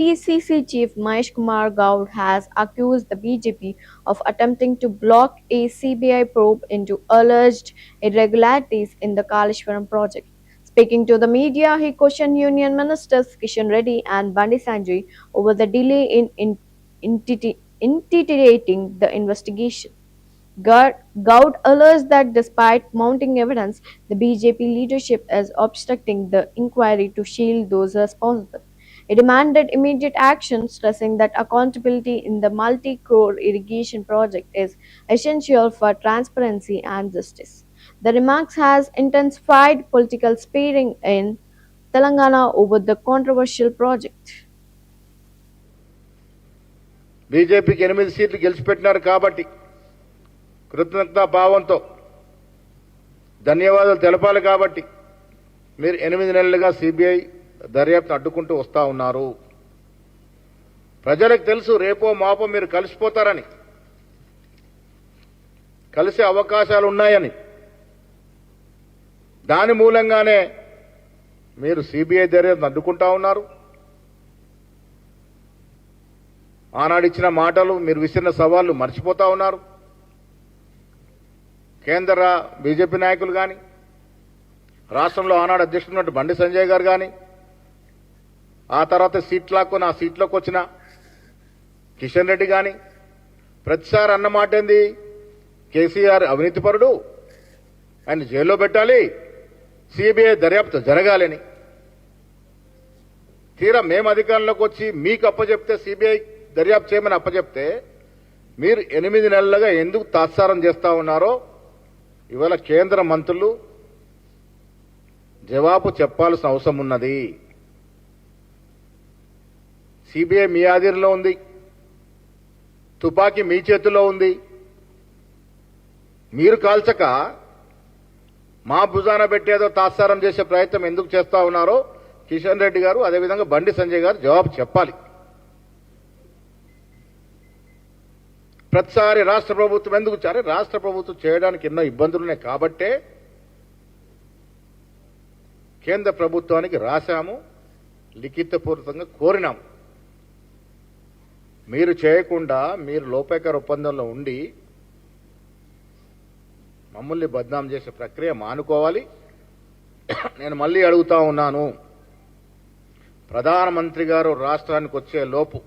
PCC chief Mahesh Kumar Gaur has accused the BJP of attempting to block a CBI probe into alleged irregularities in the Kaleshwaram project. Speaking to the media, he questioned Union Ministers Kishan Reddy and Bandi Sanjay over the delay in intimidating the investigation. Goud alleged that despite mounting evidence, the BJP leadership is obstructing the inquiry to shield those responsible. He demanded immediate action, stressing that accountability in the multi-crore irrigation project is essential for transparency and justice. The remarks has intensified political sparring in Telangana over the controversial project. బీజేపీకి 8 సీట్లు గెలిచిపెట్టినారు కాబట్టి కృతజ్ఞతా భావంతో ధన్యవాదాలు తెలపాలి కాబట్టి మీరు 8 నెలలుగా CBI దర్యాప్తును అడ్డుకుంటూ వస్తా ఉన్నారు. ప్రజలకు తెలుసు రేపో మాపో మీరు కలిసిపోతారని, కలిసే అవకాశాలు ఉన్నాయని. దాని మూలంగానే మీరు సిబిఐ దర్యాప్తును అడ్డుకుంటా ఉన్నారు. ఆనాడిచ్చిన మాటలు, మీరు విసిరిన సవాళ్లు మర్చిపోతా ఉన్నారు. కేంద్ర బీజేపీ నాయకులు కానీ, రాష్ట్రంలో ఆనాడు అధ్యక్షుడు బండి సంజయ్ గారు కానీ, ఆ తర్వాత సీట్లాక్కుని ఆ సీట్లోకి వచ్చిన కిషన్ రెడ్డి కానీ ప్రతిసారి అన్నమాట ఏంది? కేసీఆర్ అవినీతిపరుడు, ఆయన జైల్లో పెట్టాలి, సిబిఐ దర్యాప్తు జరగాలని. తీరా మేము అధికారంలోకి వచ్చి మీకు అప్పచెప్తే, సిబిఐ దర్యాప్తు చేయమని అప్పచెప్తే మీరు 8 నెలలుగా ఎందుకు తాత్సారం చేస్తా ఉన్నారో ఇవాళ కేంద్ర మంత్రులు జవాబు చెప్పాల్సిన అవసరం ఉన్నది. సిబిఐ మీ ఆధీనంలో ఉంది, తుపాకీ మీ చేతిలో ఉంది. మీరు కాల్చక మా భుజాన పెట్టేదో తాత్సారం చేసే ప్రయత్నం ఎందుకు చేస్తా ఉన్నారో కిషన్ రెడ్డి గారు, అదేవిధంగా బండి సంజయ్ గారు జవాబు చెప్పాలి. ప్రతిసారి రాష్ట్ర ప్రభుత్వం ఎందుకు చారే? రాష్ట్ర ప్రభుత్వం చేయడానికి ఎన్నో ఇబ్బందులున్నాయి కాబట్టే కేంద్ర ప్రభుత్వానికి రాశాము, లిఖితపూర్వకంగా కోరినాము. మీరు చేయకుండా మీరు లోపాయకార ఒప్పందంలో ఉండి మమ్మల్ని బద్నాం చేసే ప్రక్రియ మానుకోవాలి. నేను మళ్ళీ అడుగుతా ఉన్నాను, ప్రధానమంత్రి గారు రాష్ట్రానికి వచ్చే లోపు